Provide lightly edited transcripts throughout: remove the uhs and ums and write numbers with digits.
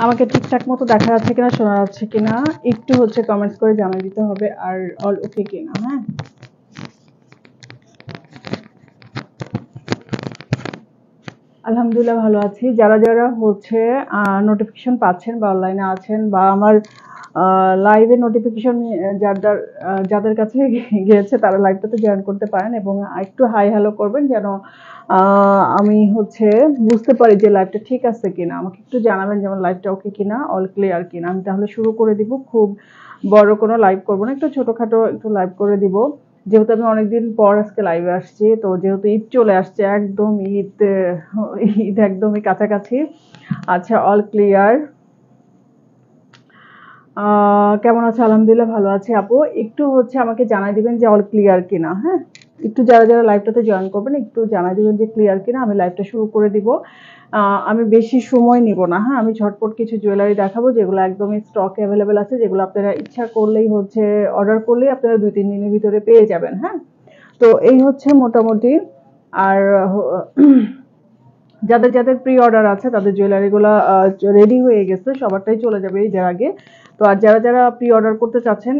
আমাকে ঠিকঠাক মতো দেখা যাচ্ছে কিনা, শোনা যাচ্ছে কিনা একটু হচ্ছে কমেন্টস করে জানিয়ে দিতে হবে, আর অল ওকে কিনা। হ্যাঁ, আলহামদুলিল্লাহ ভালো আছি। যারা যারা হচ্ছে নোটিফিকেশন পাচ্ছেন বা অনলাইনে আছেন বা আমার লাইভে নোটিফিকেশন যাদের যাদের কাছে গিয়েছে তারা লাইভটাতে জয়েন করতে পারেন এবং একটু হাই হ্যালো করবেন, যেন আমি হচ্ছে বুঝতে পারি যে লাইভটা ঠিক আছে কিনা। আমাকে একটু জানাবেন যেমন লাইভটা ওকে কিনা, অল ক্লিয়ার কিনা। আমি তাহলে শুরু করে দিব। খুব বড় কোনো লাইভ করবো না, একটু ছোটখাটো একটু লাইভ করে দিব। যেহেতু আমি অনেকদিন পর আজকে লাইভে আসছি, তো যেহেতু ঈদ চলে আসছে, একদম ঈদ ঈদ একদমই কাছাকাছি। আচ্ছা, অল ক্লিয়ার। কেমন আছে? আলহামদুলিল্লাহ ভালো আছি আপু। একটু হচ্ছে আমাকে জানাই দিবেন যে অল ক্লিয়ার কিনা। হ্যাঁ, একটু যারা যারা লাইভটাতে জয়েন করবেন একটু জানাই দিবেন যে ক্লিয়ার কিনা। আমি লাইভটা শুরু করে দিব। আমি বেশি সময় নিব না। হ্যাঁ, আমি ঝটপট কিছু জুয়েলারি দেখাবো যেগুলো একদমই স্টক অ্যাভেলেবেল আছে, যেগুলো আপনারা ইচ্ছা করলেই হচ্ছে অর্ডার করলেই আপনারা 2-3 দিনের ভিতরে পেয়ে যাবেন। হ্যাঁ, তো এই হচ্ছে মোটামুটি। আর যাদের যাদের প্রি অর্ডার আছে তাদের জুয়েলারিগুলো রেডি হয়ে গেছে, সবারটাই চলে যাবে ঈদের আগে। তো আর যারা যারা প্রি অর্ডার করতে চাচ্ছেন,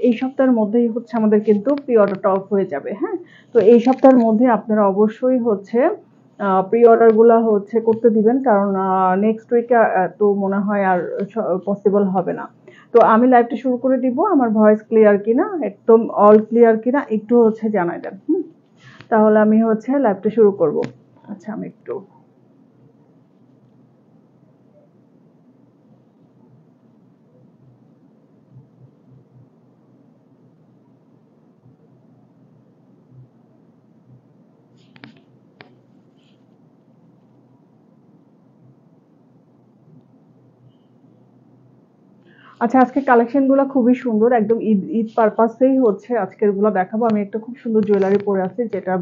এই সপ্তাহের মধ্যেই হচ্ছে আমাদের কিন্তু প্রি অর্ডারটা অফ হয়ে যাবে। হ্যাঁ, তো এই সপ্তাহের মধ্যে আপনারা অবশ্যই হচ্ছে প্রি অর্ডারগুলো হচ্ছে করতে দিবেন, কারণ নেক্সট উইকে তো মনে হয় আর পসিবল হবে না। তো আমি লাইভটা শুরু করে দিব। আমার ভয়েস ক্লিয়ার কিনা, একদম অল ক্লিয়ার কিনা একটু হচ্ছে জানাই দেন। তাহলে আমি হচ্ছে লাইভটা শুরু করব। আচ্ছা, আমি একটু আচ্ছা, আজকে কালেকশন গুলো খুবই সুন্দর, একদম ঈদ ঈদ পারপাসেই হচ্ছে আজকের গুলো দেখাবো। আমি একটা খুব সুন্দর জুয়েলারি পরে আছি, যেটা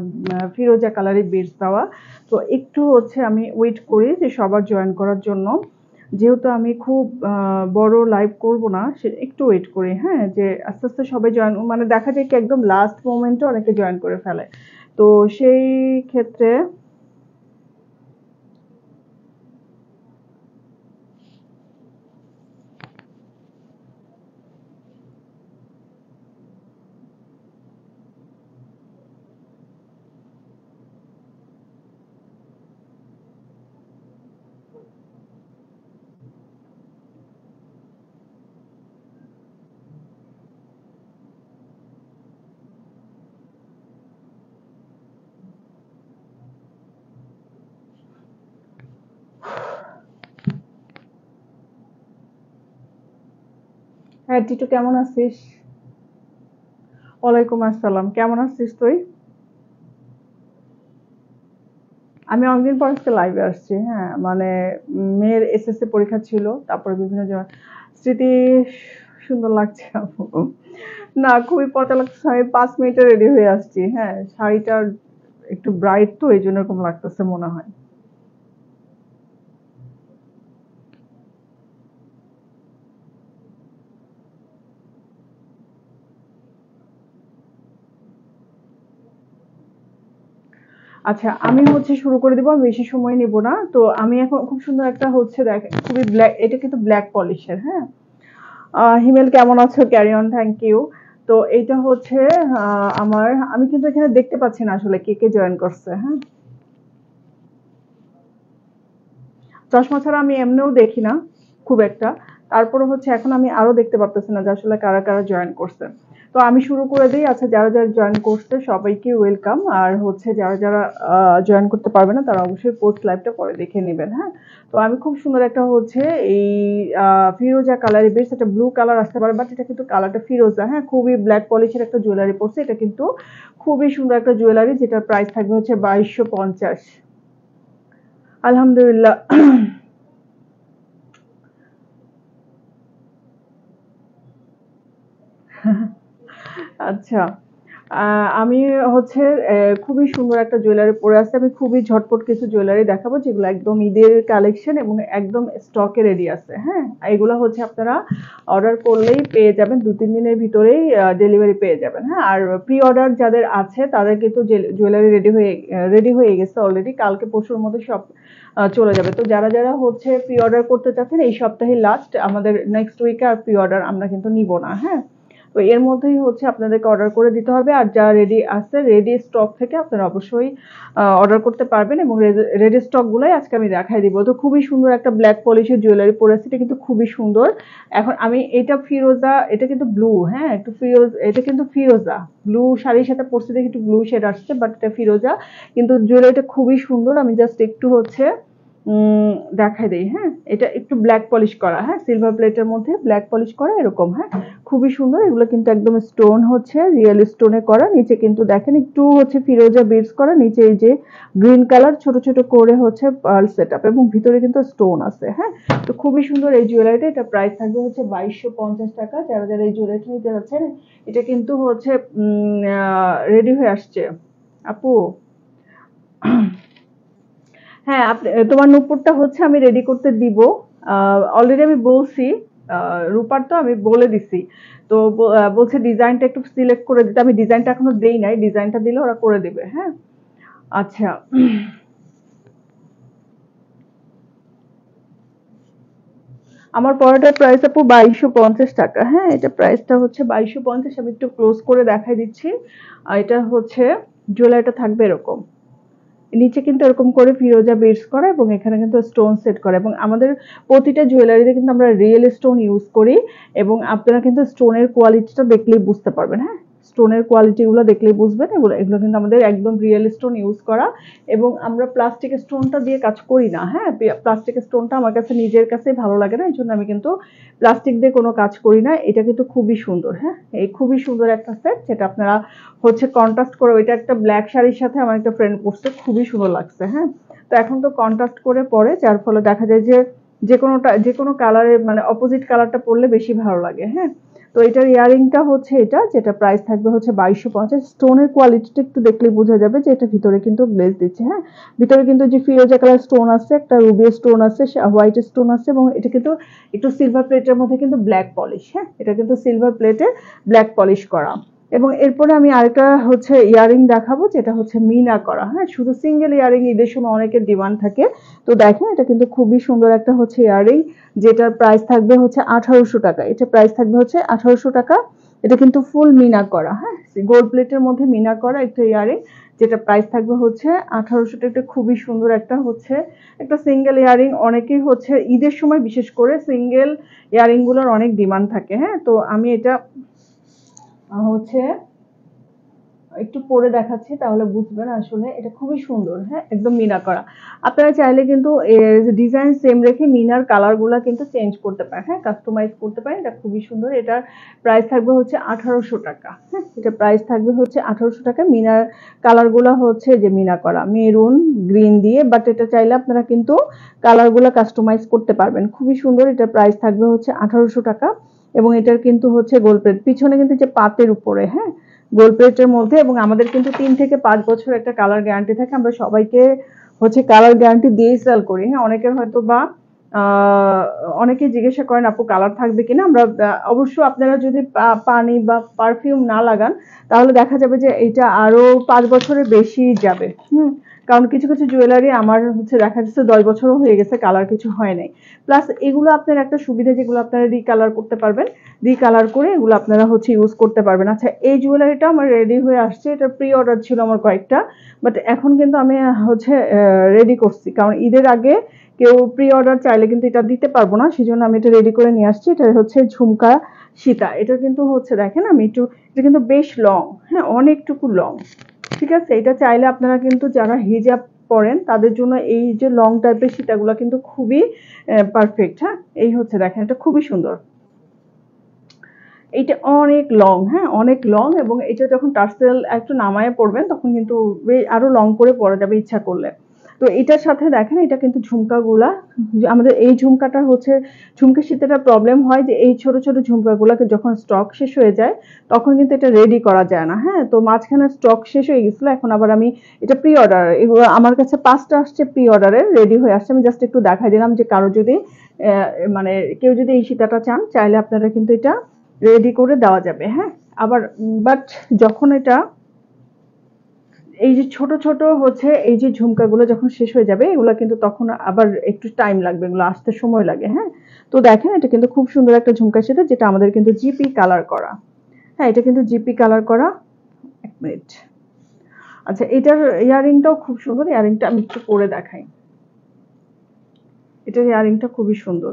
ফিরোজা কালারের বেস দেওয়া। তো একটু হচ্ছে আমি ওয়েট করি যে সবার জয়েন করার জন্য। যেহেতু আমি খুব বড় লাইভ করব না, সে একটু ওয়েট করি। হ্যাঁ, যে আস্তে আস্তে সবাই জয়েন, মানে দেখা যায় কি একদম লাস্ট মোমেন্টে অনেকে জয়েন করে ফেলে। তো সেই ক্ষেত্রে হ্যাঁ, টিটু কেমন আছিস? ওয়ালাইকুম আসসালাম, কেমন আছিস তুই? আমি অনেকদিন পর আজকে লাইভে আসছি। হ্যাঁ, মানে মেয়ের এসএসসি পরীক্ষা ছিল, তারপরে বিভিন্ন স্মৃতি। সুন্দর লাগছে আপু। না, খুবই পচা লাগছে। আমি 5 মিনিটে রেডি হয়ে আসছি। হ্যাঁ, শাড়িটা একটু ব্রাইট তো এই জন্য এরকম লাগতেছে মনে হয়। আচ্ছা, আমি হচ্ছে শুরু করে দিব, আমি বেশি সময় নিব না। তো আমি এখন খুব সুন্দর একটা হচ্ছে দেখ, খুবই ব্ল্যাক, এটা কিন্তু ব্ল্যাক পলিশের। হ্যাঁ, হিমেল কেমন আছো? Carry on, thank you. তো এইটা হচ্ছে আমার, আমি কিন্তু এখানে দেখতে পাচ্ছি না আসলে কে কে জয়েন করছে। হ্যাঁ, চশমা ছাড়া আমি এমনিও দেখি না খুব একটা। তারপরে হচ্ছে এখন আমি আরো দেখতে পারতেছি না যে আসলে কারা কারা জয়েন করছে। তো আমি শুরু করে দিই। আচ্ছা, যারা যারা জয়েন করছে সবাইকে ওয়েলকাম। আর হচ্ছে যারা যারা জয়েন করতে পারবে না তারা অবশ্যই পোস্ট লাইভটা পরে দেখে নেবেন। হ্যাঁ, তো আমি খুব সুন্দর একটা হচ্ছে এই ফিরোজা কালারের, বেশ একটা ব্লু কালার আসতে পারে, বাট এটা কিন্তু কালারটা ফিরোজা। হ্যাঁ, খুবই ব্ল্যাক পলিশের একটা জুয়েলারি পড়ছে। এটা কিন্তু খুবই সুন্দর একটা জুয়েলারি, যেটার প্রাইস থাকবে হচ্ছে 2250। আলহামদুলিল্লাহ। আচ্ছা, আমি হচ্ছে খুবই সুন্দর একটা জুয়েলারি পরে আসছি। আমি খুবই ঝটপট কিছু জুয়েলারি দেখাবো যেগুলো একদম ঈদের কালেকশন এবং একদম স্টকে রেডি আছে। হ্যাঁ, এগুলো হচ্ছে আপনারা অর্ডার করলেই পেয়ে যাবেন, 2-3 দিনের ভিতরেই ডেলিভারি পেয়ে যাবেন। হ্যাঁ, আর প্রি অর্ডার যাদের আছে তাদের কিন্তু জুয়েলারি রেডি হয়ে গেছে অলরেডি, কালকে পরশুর মধ্যে সব চলে যাবে। তো যারা যারা হচ্ছে প্রি অর্ডার করতে চাচ্ছেন এই সপ্তাহে লাস্ট, আমাদের নেক্সট উইকে আর প্রি অর্ডার আমরা কিন্তু নিব না। হ্যাঁ, তো এর মধ্যেই হচ্ছে আপনাদেরকে অর্ডার করে দিতে হবে। আর যা রেডি আছে রেডি স্টক থেকে আপনারা অবশ্যই অর্ডার করতে পারবেন এবং রেডি স্টকগুলোই আজকে আমি দেখাই দিব। তো খুবই সুন্দর একটা ব্ল্যাক পলিশের জুয়েলারি পরেছি, এটা কিন্তু খুবই সুন্দর। এখন আমি এটা ফিরোজা, এটা কিন্তু ব্লু, হ্যাঁ একটু এটা কিন্তু ফিরোজা ব্লু শাড়ির সাথে পরছি দেখে একটু ব্লু শেড আসছে, বাট এটা ফিরোজা, কিন্তু জুয়েলারিটা খুবই সুন্দর। আমি জাস্ট একটু হচ্ছে দেখাই দেই। হ্যাঁ, এটা একটু ব্ল্যাক পলিশ করা, হ্যাঁ সিলভার প্লেটের মধ্যে ব্ল্যাক পলিশ করা এরকম। হ্যাঁ, খুবই সুন্দর। এগুলো কিন্তু একদম স্টোন হচ্ছে রিয়েল স্টোনে করা, নিচে কিন্তু দেখেন একটু হচ্ছে ফিরোজা বিটস করা, নিচে এই যে গ্রিন কালার ছোট ছোট করে হচ্ছে পার্ল সেটআপ এবং ভিতরে কিন্তু স্টোন আছে। হ্যাঁ, তো খুবই সুন্দর এই জুয়েলারিটা। এটা প্রাইস থাকবে হচ্ছে 2250 টাকা। যারা যারা এই জুয়েলারিটা নিতে যাচ্ছেন, এটা কিন্তু হচ্ছে রেডি হয়ে আসছে আপু। হ্যাঁ, তোমার নুপুরটা হচ্ছে আমি রেডি করতে দিব। অলরেডি আমি বলছি, রূপার তো আমি বলে দিছি। তো বলছে ডিজাইনটা একটু সিলেক্ট করে দিতে। আমি ডিজাইনটা এখনো দেই নাই, ডিজাইনটা দিলে ওরা করে দিবে। হ্যাঁ, আচ্ছা। আমার পড়াটার প্রাইস আপু 2250 টাকা। হ্যাঁ, এটা প্রাইসটা হচ্ছে 2250। আমি একটু ক্লোজ করে দেখাই দিচ্ছি। এটা হচ্ছে জুয়েলারিটা থাকবে এরকম, নিচে কিন্তু এরকম করে ফিরোজা বিটস করা এবং এখানে কিন্তু স্টোন সেট করা, এবং আমাদের প্রতিটা জুয়েলারিতে কিন্তু আমরা রিয়েল স্টোন ইউজ করি এবং আপনারা কিন্তু স্টোনের কোয়ালিটিটা দেখলেই বুঝতে পারবেন। হ্যাঁ, স্টোনের কোয়ালিটিগুলো দেখলেই বুঝবেন। এগুলো এগুলো কিন্তু আমাদের একদম রিয়েল স্টোন ইউজ করা এবং আমরা প্লাস্টিক স্টোনটা দিয়ে কাজ করি না। হ্যাঁ, প্লাস্টিক স্টোনটা আমার কাছে নিজের কাছেই ভালো লাগে না, এই জন্য আমি কিন্তু প্লাস্টিক দিয়ে কোনো কাজ করি না। এটা কিন্তু খুবই সুন্দর। হ্যাঁ, এই খুবই সুন্দর একটা সেট, যেটা আপনারা হচ্ছে কন্ট্রাস্ট করে, ওইটা একটা ব্ল্যাক শাড়ির সাথে আমার একটা ফ্রেন্ড পরছে, খুবই সুন্দর লাগছে। হ্যাঁ, তো এখন তো কন্ট্রাস্ট করে পরে, যার ফলে দেখা যায় যে যে কোনো কালারের মানে অপোজিট কালারটা পরলে বেশি ভালো লাগে। হ্যাঁ, তো এটার ইয়ারিংটা হচ্ছে এটা, যেটা প্রাইস থাকবে হচ্ছে 2250। স্টোনের কোয়ালিটিটা একটু দেখলেই বোঝা যাবে যে এটা ভিতরে কিন্তু গ্লেজ দিচ্ছে। হ্যাঁ, ভিতরে কিন্তু যে ফিরোজা কালার স্টোন আছে, একটা রুবি স্টোন আছে, হোয়াইট স্টোন আছে এবং এটা কিন্তু একটু সিলভার প্লেটের মধ্যে কিন্তু ব্ল্যাক পলিশ। হ্যাঁ, এটা কিন্তু সিলভার প্লেটে ব্ল্যাক পলিশ করা। এবং এরপরে আমি আরেকটা হচ্ছে ইয়ারিং দেখাবো, যেটা হচ্ছে মিনা করা। হ্যাঁ, শুধু সিঙ্গেল ইয়ারিং ঈদের সময় অনেকের ডিমান্ড থাকে। তো দেখেন এটা কিন্তু খুবই সুন্দর একটা হচ্ছে ইয়ারিং, যেটার প্রাইস থাকবে হচ্ছে 1800 টাকা। এটা প্রাইস থাকবে হচ্ছে 1800 টাকা। এটা কিন্তু ফুল মিনা করা। হ্যাঁ, গোল্ড প্লেটের মধ্যে মিনা করা একটা ইয়ারিং, যেটা প্রাইস থাকবে হচ্ছে 1800 টাকা। খুবই সুন্দর একটা হচ্ছে একটা সিঙ্গেল ইয়ারিং। অনেকেই হচ্ছে ঈদের সময় বিশেষ করে সিঙ্গেল ইয়ারিং গুলোর অনেক ডিমান্ড থাকে। হ্যাঁ, তো আমি এটা হচ্ছে একটু পরে দেখাচ্ছি, তাহলে বুঝবেন আসলে এটা খুবই সুন্দর। হ্যাঁ, একদম মিনা করা। আপনারা চাইলে কিন্তু ডিজাইন সেম রেখে মিনার কালার গুলা কিন্তু চেঞ্জ করতে পারেন। হ্যাঁ, কাস্টমাইজ করতে পারেন। এটা খুবই সুন্দর। এটার প্রাইস থাকবে হচ্ছে 1800 টাকা। হ্যাঁ, এটা প্রাইস থাকবে হচ্ছে 1800 টাকা। মিনার কালার গুলা হচ্ছে যে মিনা করা মেরুন গ্রিন দিয়ে, বাট এটা চাইলে আপনারা কিন্তু কালার গুলা কাস্টমাইজ করতে পারবেন। খুবই সুন্দর। এটার প্রাইস থাকবে হচ্ছে 1800 টাকা এবং এটার কিন্তু হচ্ছে গোল্ড প্লেট পিছনে কিন্তু যে পাতের উপরে, হ্যাঁ গোল্ড প্লেটের মধ্যে, এবং আমাদের কিন্তু 3 থেকে 5 বছর একটা কালার গ্যারান্টি থাকে। আমরা সবাইকে হচ্ছে কালার গ্যারান্টি দিয়েই সেল করি। হ্যাঁ, অনেকের হয়তো বা অনেকে জিজ্ঞাসা করেন আপু কালার থাকবে কিনা। আমরা অবশ্য আপনারা যদি পানি বা পারফিউম না লাগান তাহলে দেখা যাবে যে এটা আরো 5 বছরের বেশি যাবে। কারণ কিছু কিছু জুয়েলারি আমার হচ্ছে দেখা যাচ্ছে 10 বছরও হয়ে গেছে, কালার কিছু হয় নাই। প্লাস এগুলো আপনার একটা সুবিধা, যেগুলো আপনারা রিকালার করতে পারবেন, রিকালার করে এগুলো আপনারা হচ্ছে ইউজ করতে পারবেন। আচ্ছা, এই জুয়েলারিটা আমার রেডি হয়ে আসছে। এটা প্রি অর্ডার ছিল আমার কয়েকটা, বাট এখন কিন্তু আমি হচ্ছে রেডি করছি, কারণ ঈদের আগে কেউ প্রি অর্ডার চাইলে কিন্তু এটা দিতে পারবো না, সেজন্য আমি এটা রেডি করে নিয়ে আসছি। এটা হচ্ছে ঝুমকা সীতা। এটা কিন্তু হচ্ছে দেখেন আমি একটু, এটা কিন্তু বেশ লং, হ্যাঁ অনেকটুকু লং। ঠিক আছে, এটা চাইলে আপনারা কিন্তু যারা হিজাব পরেন তাদের জন্য এই যে লং টাইপের সীতাগুলো কিন্তু খুবই পারফেক্ট। হ্যাঁ, এই হচ্ছে দেখেন এটা খুবই সুন্দর। এইটা অনেক লং, হ্যাঁ অনেক লং, এবং এটা যখন টার্সেল একটু নামায় পড়বেন তখন কিন্তু আরো লং করে পরা যাবে ইচ্ছা করলে। তো এটার সাথে দেখেন এটা কিন্তু ঝুমকাগুলা, আমাদের এই ঝুমকাটা হচ্ছে ঝুমকা শীতেটা প্রবলেম হয় যে এই ছোট ছোট ঝুমকাগুলোকে যখন স্টক শেষ হয়ে যায় তখন কিন্তু এটা রেডি করা যায় না। হ্যাঁ, তো মাঝখানে স্টক শেষ হয়ে গেছিল, এখন আবার আমি এটা প্রি অর্ডার, এগুলো আমার কাছে 5টা আসছে প্রি অর্ডারে, রেডি হয়ে আসছে। আমি জাস্ট একটু দেখাই দিলাম যে কারো যদি মানে কেউ যদি এই সীতাটা চান চাইলে আপনারা কিন্তু এটা রেডি করে দেওয়া যাবে। হ্যাঁ, আবার বাট যখন এটা এই যে ছোট ছোট হচ্ছে এই যে ঝুমকাগুলো যখন শেষ হয়ে যাবে এগুলো কিন্তু তখন আবার একটু টাইম লাগবে, এগুলো আসতে সময় লাগে। হ্যাঁ, তো দেখেন এটা কিন্তু খুব সুন্দর একটা ঝুমকা সেটা, যেটা আমাদের কিন্তু জিপি কালার করা। হ্যাঁ, এটা কিন্তু জিপি কালার করা। এক মিনিট। আচ্ছা, এটার ইয়ারিংটাও খুব সুন্দর, ইয়ারিংটা আমি একটু পরে দেখাই। এটার ইয়ারিংটা খুবই সুন্দর।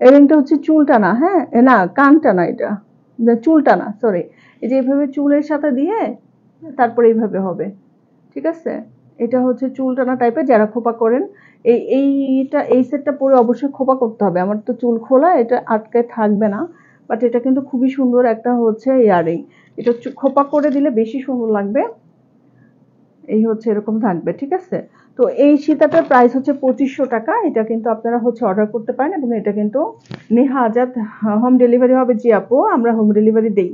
ইয়ারিংটা হচ্ছে চুলটা না, হ্যাঁ না কানটা না, এটা চুলটা না, সরি। এই যে এইভাবে চুলের সাথে দিয়ে তারপরে এইভাবে হবে, ঠিক আছে। এটা হচ্ছে চুল টানা টাইপের, যারা খোপা করেন এইটা এই সেটটা পরে অবশ্যই খোপা করতে হবে। আমার তো চুল খোলা, এটা আটকে থাকবে না, বাট এটা কিন্তু খুবই সুন্দর একটা হচ্ছে ইয়ারিং। এটা খোপা করে দিলে বেশি সুন্দর লাগবে। এই হচ্ছে এরকম থাকবে, ঠিক আছে। তো এই সীতাটার প্রাইস হচ্ছে 2500 টাকা। এটা কিন্তু আপনারা হচ্ছে অর্ডার করতে পারেন এবং এটা কিন্তু নেহা আজাদ হোম ডেলিভারি হবে। জি আপু, আমরা হোম ডেলিভারি দেই।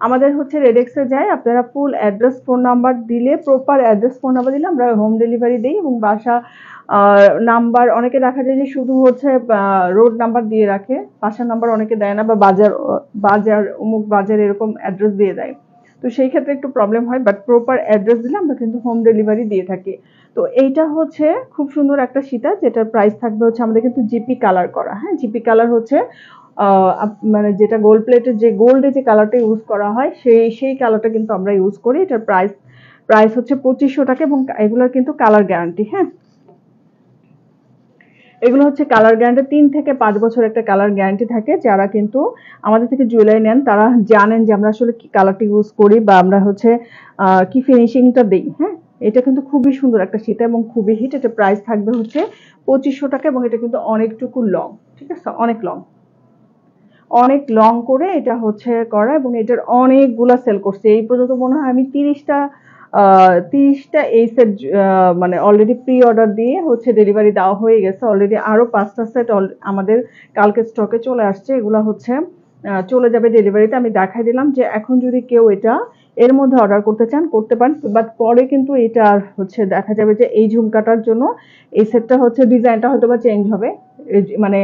আমাদের হচ্ছে রেডেক্সে যায়, আপনারা ফুল অ্যাড্রেস ফোন নাম্বার দিলে, প্রপার অ্যাড্রেস ফোন নাম্বার দিলে আমরা হোম ডেলিভারি দিই। এবং বাসা নাম্বার অনেকে দেখা যায় যে শুধু হচ্ছে রোড নাম্বার দিয়ে রাখে, বাসার নাম্বার অনেকে দেয় না, বা বাজার বাজার অমুক বাজার এরকম অ্যাড্রেস দিয়ে দেয়। তো সেই ক্ষেত্রে একটু প্রবলেম হয়, বাট প্রপার অ্যাড্রেস দিলে আমরা কিন্তু হোম ডেলিভারি দিয়ে থাকি। তো এইটা হচ্ছে খুব সুন্দর একটা সীতা, যেটার প্রাইস থাকবে হচ্ছে আমাদের কিন্তু জিপি কালার করা। হ্যাঁ, জিপি কালার হচ্ছে মানে যেটা গোল্ড প্লেটের যে গোল্ডে যে কালারটা ইউজ করা হয় সেই কালারটা কিন্তু আমরা ইউজ করি। এটার প্রাইস প্রাইস হচ্ছে 2500 টাকা এবং এগুলোর কিন্তু কালার গ্যারান্টি। হ্যাঁ, এগুলো হচ্ছে কালার গ্যারান্টি, 3 থেকে 5 বছর একটা কালার গ্যারান্টি থাকে। যারা কিন্তু আমাদের থেকে জুয়েলারি নেন তারা জানেন যে আমরা আসলে কি কালারটা ইউজ করি বা আমরা হচ্ছে কি ফিনিশিংটা দিই। হ্যাঁ, এটা কিন্তু খুবই সুন্দর একটা সীতা এবং খুবই হিট। এটা প্রাইস থাকবে হচ্ছে 2500 টাকা এবং এটা কিন্তু অনেকটুকু লং, ঠিক আছে, অনেক লং, অনেক লং করে এটা হচ্ছে করা এবং এটার অনেকগুলা সেল করছে। এই পর্যন্ত মনে হয় আমি 30টা এই সেট মানে অলরেডি প্রি অর্ডার দিয়ে হচ্ছে ডেলিভারি দেওয়া হয়ে গেছে। অলরেডি আরো 5টা সেট আমাদের কালকে স্টকে চলে আসছে। এগুলা হচ্ছে চলে যাবে ডেলিভারিতে। আমি দেখাই দিলাম যে এখন যদি কেউ এটা এর মধ্যে অর্ডার করতে চান করতে পারেন, বাট পরে কিন্তু এটা আর হচ্ছে দেখা যাবে যে এই ঝুমকাটার জন্য এই সেটটা হচ্ছে ডিজাইনটা হয়তো বা চেঞ্জ হবে। মানে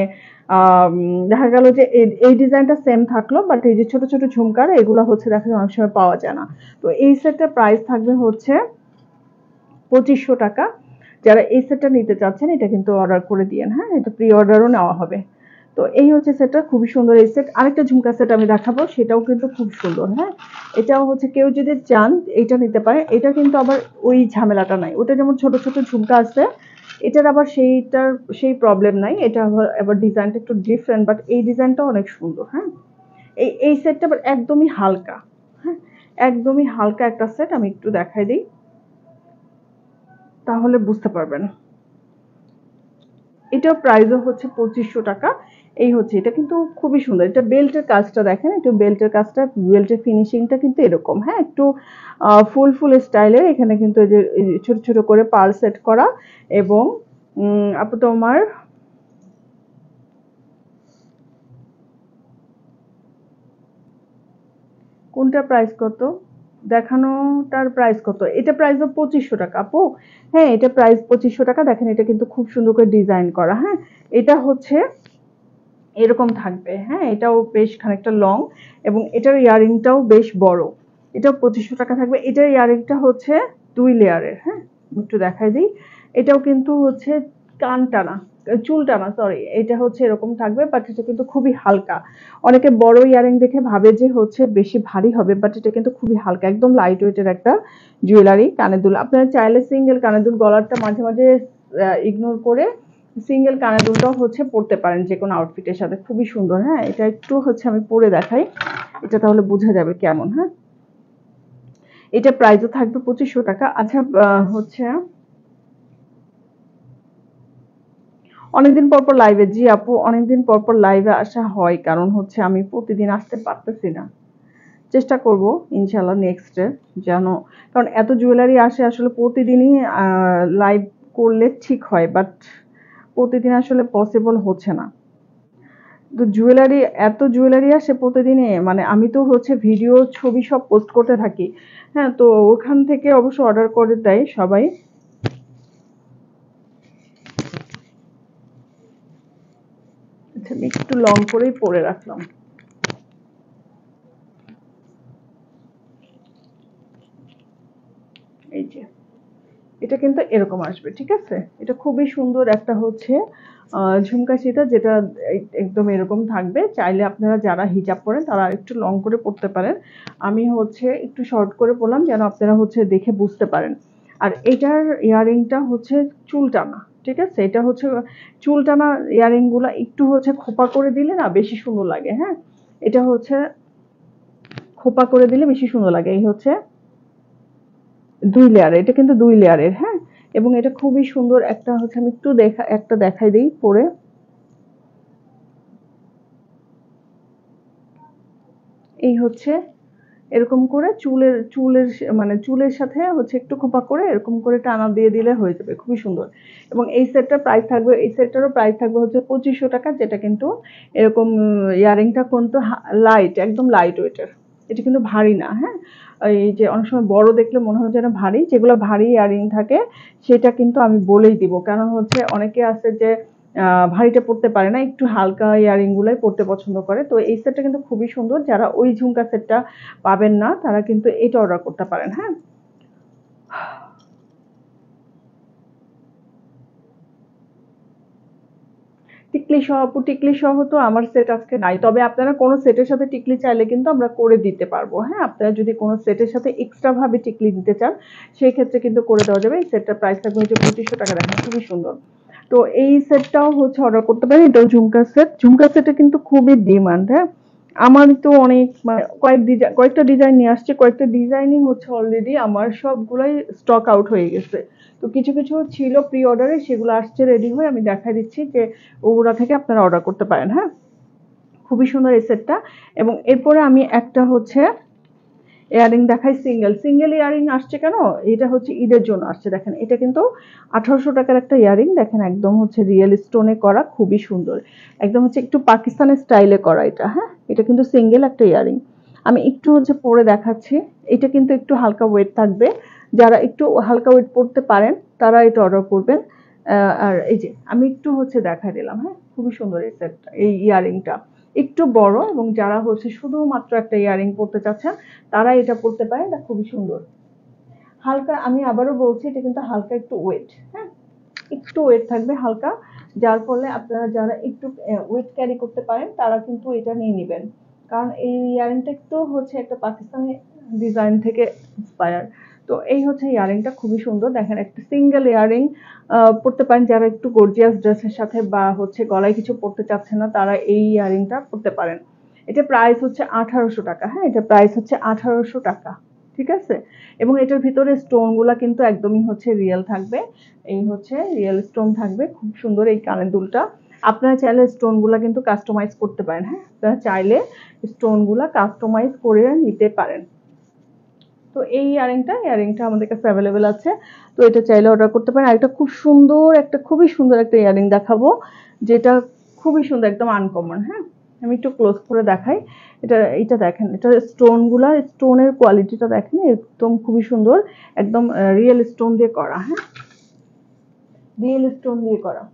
দেখা গেল যে এই ডিজাইনটা সেম থাকলো, বাট এই যে ছোট ছোট ঝুমকার এগুলো হচ্ছে দেখা যায় অনেক সময় পাওয়া যায় না। তো এই সেটটার প্রাইস থাকবে হচ্ছে 2500 টাকা। যারা এই সেটটা নিতে চাচ্ছেন এটা কিন্তু অর্ডার করে দিয়েন। হ্যাঁ, এটা প্রি অর্ডারও নেওয়া হবে। তো এই হচ্ছে সেটটা, খুবই সুন্দর এই সেট। আরেকটা ঝুমকা সেট আমি দেখাবো, সেটাও কিন্তু খুব সুন্দর। হ্যাঁ, এটাও হচ্ছে কেউ যদি চান এটা নিতে পারে। এটা কিন্তু আবার ওই ঝামেলাটা নাই, ওটা যেমন ছোট ছোট ঝুমকা আছে, এটার আবার সেই প্রবলেম নাই। এটা আবার ডিজাইনটা একটু ডিফারেন্ট, বাট এই ডিজাইনটা অনেক সুন্দর। হ্যাঁ, এই সেটটা আবার একদমই হালকা। হ্যাঁ, একদমই হালকা একটা সেট, আমি একটু দেখাই দিই তাহলে বুঝতে পারবেন। এটার প্রাইসও হচ্ছে 2500 টাকা। এই হচ্ছে, এটা কিন্তু খুবই সুন্দর। এটা বেল্টের কাজটা দেখেন, একটু বেল্টের কাজটা, বেল্টের ফিনিশিংটা কিন্তু এরকম। হ্যাঁ, একটু ফুল ফুল স্টাইলের। এখানে কিন্তু এই যে ছোট ছোট করে পার্ল সেট করা এবং আপু তোমার কোনটা প্রাইস কত দেখানোটার প্রাইস কত? এটা প্রাইস 2500 টাকা আপু। হ্যাঁ, এটা প্রাইস 2500 টাকা। দেখেন এটা কিন্তু খুব সুন্দর করে ডিজাইন করা। হ্যাঁ, এটা হচ্ছে এরকম থাকবে। হ্যাঁ, এটাও বেশ খানিকটা লং এবং এটার ইয়ারিংটাও বেশ বড়। এটাও 2500 টাকা থাকবে। এটার ইয়ারিংটা হচ্ছে 2 লেয়ারের। হ্যাঁ, একটু দেখাই দিই। এটাও কিন্তু হচ্ছে কান টানা, চুল টানা, সরি। এটা হচ্ছে এরকম থাকবে, বাট এটা কিন্তু খুবই হালকা। অনেকে বড় ইয়ারিং দেখে ভাবে যে হচ্ছে বেশি ভারী হবে, বাট এটা কিন্তু খুবই হালকা, একদম লাইট ওয়েটের একটা জুয়েলারি কানের দুল। আপনারা চাইলে সিঙ্গেল কানের দুল গলারটা মাঝে মাঝে ইগনোর করে সিঙ্গেল কানের দুলটাও হচ্ছে পরতে পারেন যে কোনো আউটফিটের সাথে, খুবই সুন্দর। হ্যাঁ, এটা একটু হচ্ছে আমি পরে দেখাই, এটা তাহলে বোঝা যাবে কেমন। হ্যাঁ, এটা প্রাইসও থাকবে 2500 টাকা। আচ্ছা, হচ্ছে অনেকদিন পর পর লাইভে, জি আপু অনেকদিন পর পর লাইভে আসা হয়, কারণ হচ্ছে আমি প্রতিদিন আসতে পারতেছি না। চেষ্টা করব ইনশাল্লাহ নেক্সটে যেন, কারণ এত জুয়েলারি আসে আসলে প্রতিদিনই লাইভ করলে ঠিক হয়, বাট প্রতিদিন আসলে পসিবল হচ্ছে না। তো জুয়েলারি, এত জুয়েলারি আসে প্রতিদিনে, মানে আমি তো হচ্ছে ভিডিও ছবি সব পোস্ট করতে থাকি। হ্যাঁ, তো ওখান থেকে অবশ্য অর্ডার করে দেয় সবাই। আচ্ছা, আমি একটু লং করেই পরে রাখলাম। এই যে, এটা কিন্তু এরকম আসবে, ঠিক আছে? এটা খুবই সুন্দর একটা হচ্ছে ঝুমকা সীতা, যেটা একদম এরকম থাকবে। চাইলে আপনারা যারা হিজাব পরেন তারা একটু লং করে পড়তে পারেন। আমি হচ্ছে একটু শর্ট করে পরলাম যেন আপনারা হচ্ছে দেখে বুঝতে পারেন। আর এটার ইয়ারিংটা হচ্ছে চুল টানা, ঠিক আছে? এটা হচ্ছে চুল টানা ইয়ারিং গুলা একটু হচ্ছে খোপা করে দিলে না বেশি সুন্দর লাগে। হ্যাঁ, এটা হচ্ছে খোপা করে দিলে বেশি সুন্দর লাগে। এই হচ্ছে ২ লেয়ারের, এটা কিন্তু ২ লেয়ারের। হ্যাঁ, এবং এটা খুবই সুন্দর একটা হচ্ছে, আমি একটু দেখাই দেই পরে। এই হচ্ছে এরকম করে মানে চুলের সাথে হচ্ছে একটু খোপা করে এরকম করে টানা দিয়ে দিলে হয়ে যাবে, খুবই সুন্দর। এবং এই সেটটার প্রাইস থাকবে, এই সেটটারও প্রাইস থাকবে হচ্ছে ২৫০০ টাকা, যেটা কিন্তু এরকম ইয়ারিংটা কিন্তু লাইট, একদম লাইট ওয়েটের। এটা কিন্তু ভারী না। হ্যাঁ, এই যে অনেক সময় বড় দেখলে মনে হয় যেন ভারী, যেগুলো ভারী ইয়ারিং থাকে সেটা কিন্তু আমি বলেই দিব। কারণ হচ্ছে অনেকে আছে যে ভারীটা পড়তে পারে না, একটু হালকা ইয়ারিং গুলাই পড়তে পছন্দ করে। তো এই সেটটা কিন্তু খুবই সুন্দর। যারা ওই ঝুমকা সেটটা পাবেন না তারা কিন্তু এটা অর্ডার করতে পারেন। হ্যাঁ, টিকলি সহ, আপু টিকলি সহ তো আমার সেট আজকে নাই, তবে আপনারা কোনো সেটের সাথে টিকলি চাইলে কিন্তু আমরা করে দিতে পারবো। হ্যাঁ, আপনারা যদি কোনো সেটের সাথে এক্সট্রা ভাবে টিকলি দিতে চান সেই ক্ষেত্রে কিন্তু করে দেওয়া যাবে। এই সেটটার প্রাইস থাকবে হচ্ছে ২৫০০ টাকা। দেখেন খুবই সুন্দর। তো এই সেটটাও হচ্ছে অর্ডার করতে পারেন। এটাও ঝুমকা সেট, ঝুমকা সেটে কিন্তু খুবই ডিমান্ড। হ্যাঁ, আমার তো অনেক মানে কয়েকটা ডিজাইন নিয়ে আসছে, কয়েকটা ডিজাইনই হচ্ছে অলরেডি আমার সবগুলাই স্টক আউট হয়ে গেছে। তো কিছু কিছু ছিল প্রি অর্ডারে, সেগুলো আসছে রেডি হয়ে, আমি দেখা দিচ্ছি যে ওগুলা থেকে আপনারা অর্ডার করতে পারেন। হ্যাঁ, খুবই সুন্দর এই সেটটা। এবং এরপরে আমি একটা হচ্ছে ইয়ারিং দেখাই, সিঙ্গেল সিঙ্গেল ইয়ারিং আসছে কেন, এটা হচ্ছে ঈদের জন্য আসছে। দেখেন এটা কিন্তু ১৮০০ টাকার একটা ইয়ারিং। দেখেন একদম হচ্ছে রিয়েল স্টোনে করা, খুবই সুন্দর। একদম হচ্ছে একটু পাকিস্তানি স্টাইলে করা এটা। হ্যাঁ, এটা কিন্তু সিঙ্গেল একটা ইয়ারিং। আমি একটু হচ্ছে পরে দেখাচ্ছি। এটা কিন্তু একটু হালকা ওয়েট থাকবে। যারা একটু হালকা ওয়েট পড়তে পারেন তারা এটা অর্ডার করবেন। আর এই যে আমি একটু হচ্ছে দেখাই দিলাম। হ্যাঁ, খুবই সুন্দর এই সেটটা, এই ইয়ারিংটা একটু বড়, এবং যারা হচ্ছে শুধুমাত্র একটা ইয়ারিং পড়তে চাচ্ছেন তারা এটা পড়তে পারে। এটা খুবই সুন্দর। হালকা, আমি আবারও বলছি, এটা কিন্তু হালকা একটু ওয়েট। হ্যাঁ, একটু ওয়েট থাকবে হালকা, যার ফলে আপনারা যারা একটু ওয়েট ক্যারি করতে পারেন তারা কিন্তু এটা নিয়ে নেবেন। কারণ এই ইয়ারিংটা একটু হচ্ছে একটা পাকিস্তানি ডিজাইন থেকে ইন্সপায়ার। তো এই হচ্ছে ইয়ারিংটা খুবই সুন্দর। দেখেন একটা সিঙ্গেল ইয়ারিং পড়তে পারেন, যারা একটু গর্জিয়াস ড্রেসের সাথে বা হচ্ছে গলায় কিছু পড়তে চাচ্ছেন না তারা এই ইয়ারিংটা পড়তে পারেন। এটা প্রাইস হচ্ছে ১৮০০ টাকা। হ্যাঁ, এটা প্রাইস হচ্ছে ১৮০০ টাকা, ঠিক আছে? এবং এটার ভিতরে স্টোন গুলা কিন্তু একদমই হচ্ছে রিয়েল থাকবে। এই হচ্ছে রিয়েল স্টোন থাকবে, খুব সুন্দর এই কানের দুলটা। আপনারা চাইলে স্টোন গুলা কিন্তু কাস্টমাইজ করতে পারেন। হ্যাঁ, আপনারা চাইলে স্টোন গুলা কাস্টমাইজ করে নিতে পারেন। তো এই ইয়ারিংটা আমাদের কাছে অ্যাভেলেবেল আছে। তো এটা চাইলে অর্ডার করতে পারেন। আর একটা খুব সুন্দর, একটা খুবই সুন্দর একটা ইয়ারিং দেখাবো, যেটা খুবই সুন্দর, একদম আনকমন। হ্যাঁ, আমি একটু ক্লোজ করে দেখাই। এটা দেখেন, এটা স্টোনের কোয়ালিটিটা দেখেন, একদম খুবই সুন্দর। একদম রিয়েল স্টোন দিয়ে করা। হ্যাঁ, রিয়েল স্টোন দিয়ে করা।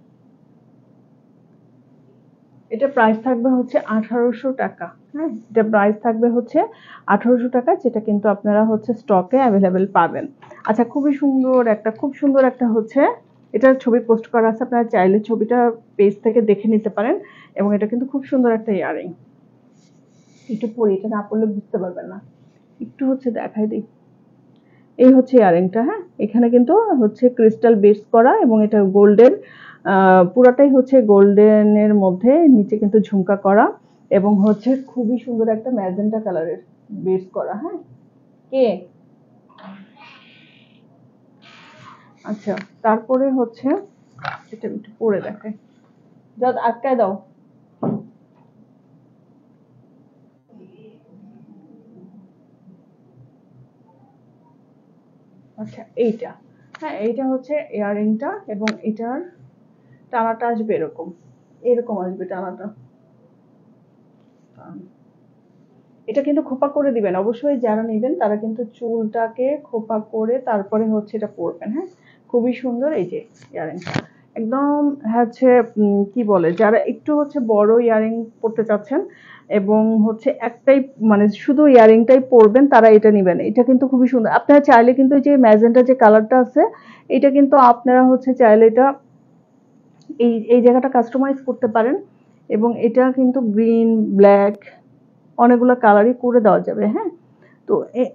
এটা প্রাইস থাকবে হচ্ছে ১৮০০ টাকা। হ্যাঁ, এটা প্রাইস থাকবে হচ্ছে ১৮০০ টাকা, যেটা কিন্তু আপনারা হচ্ছে স্টকে অ্যাভেলেবেল পাবেন। আচ্ছা, খুব সুন্দর একটা হচ্ছে, এটার ছবি পোস্ট করা আছে, আপনারা চাইলে ছবিটা পেজ থেকে দেখে নিতে পারেন। এবং এটা কিন্তু খুব সুন্দর একটা ইয়ারিং। একটু পরি, এটা না পড়লে বুঝতে পারবেন না। একটু হচ্ছে দেখাই দিই। এই হচ্ছে ইয়ারিংটা। হ্যাঁ, এখানে কিন্তু হচ্ছে ক্রিস্টাল বেস করা, এবং এটা গোল্ডেন, পুরাটাই হচ্ছে গোল্ডেনের মধ্যে নিচে কিন্তু ঝুমকা করা, এবং হচ্ছে খুবই সুন্দর একটা ম্যাজেন্টা কালারের বেস করা। হ্যাঁ, কে আচ্ছা, তারপরে হচ্ছে এটা একটু পরে দেখাই, যা আটকায় দাও। আচ্ছা, এইটা হ্যাঁ, এইটা হচ্ছে ইয়াররিংটা এবং এটার টানাটা আসবে এরকম, এরকম আসবে টানাটা। এটা কিন্তু খোপা করে দিবেন অবশ্যই, যারা নেবেন তারা কিন্তু চুলটাকে খোপা করে তারপরে হচ্ছে এটা পরবেন। হ্যাঁ, খুবই সুন্দর এই যে ইয়াররিংটা একদম হচ্ছে কি বলে, যারা একটু হচ্ছে বড় ইয়াররিং পরতে চাচ্ছেন এবং হচ্ছে একটাই মানে শুধু ইয়াররিংটাই পরবেন তারা এটা নেবেন। এটা কিন্তু খুবই সুন্দর। আপনারা চাইলে কিন্তু এই যে ম্যাজেন্টা যে কালারটা আছে এটা কিন্তু আপনারা হচ্ছে চাইলে এটা এই এই জায়গাটা কাস্টমাইজ করতে পারেন এবং এটা কিন্তু গ্রিন, ব্ল্যাক অনেকগুলো কালারই করে দেওয়া যাবে। হ্যাঁ, তো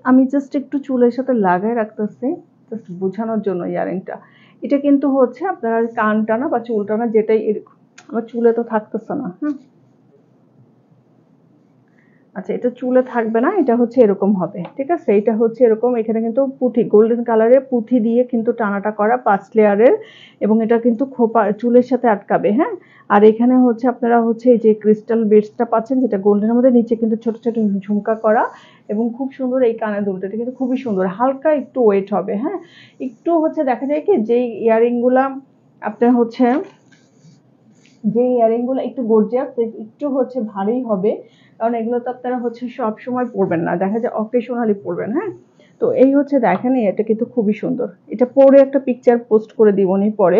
আমি জাস্ট একটু চুলের সাথে লাগাই রাখতেছি জাস্ট বোঝানোর জন্য ইয়ারিংটা। এটা কিন্তু হচ্ছে আপনার কান টানা বা চুল টানা যেটাই আমার চুলে তো থাকতেছে না। হ্যাঁ, আচ্ছা, এটা চুলে থাকবে না, এটা হচ্ছে এরকম হবে। ঠিক আছে, এটা হচ্ছে এরকম। এখানে কিন্তু পুঁথি গোল্ডেন কালারের পুঁথি দিয়ে কিন্তু টানাটা করা 5 লেয়ারের এবং এটা কিন্তু খোপা চুলের সাথে আটকাবে। হ্যাঁ, আর এখানে হচ্ছে আপনারা হচ্ছে এই যে ক্রিস্টাল বেডসটা পাচ্ছেন যেটা গোল্ডেনের মধ্যে, নিচে কিন্তু ছোট ছোট ঝুমকা করা এবং খুব সুন্দর এই কানের দুলটা, এটা কিন্তু খুবই সুন্দর। হালকা একটু ওয়েট হবে। হ্যাঁ, একটু হচ্ছে দেখা যায় কি যেই ইয়ারিং গুলা আপনার হচ্ছে যে ইয়ারিং গুলো একটু গর্জিয়াস একটু হচ্ছে ভারী হবে, কারণ এগুলো তো আপনারা হচ্ছে সব সময় পরবেন না, দেখা যায় অকেশনালি পরবেন। হ্যাঁ, তো এই হচ্ছে দেখেন এটা কিন্তু খুবই সুন্দর। এটা পরে একটা পিকচার পোস্ট করে দিব নি, পরে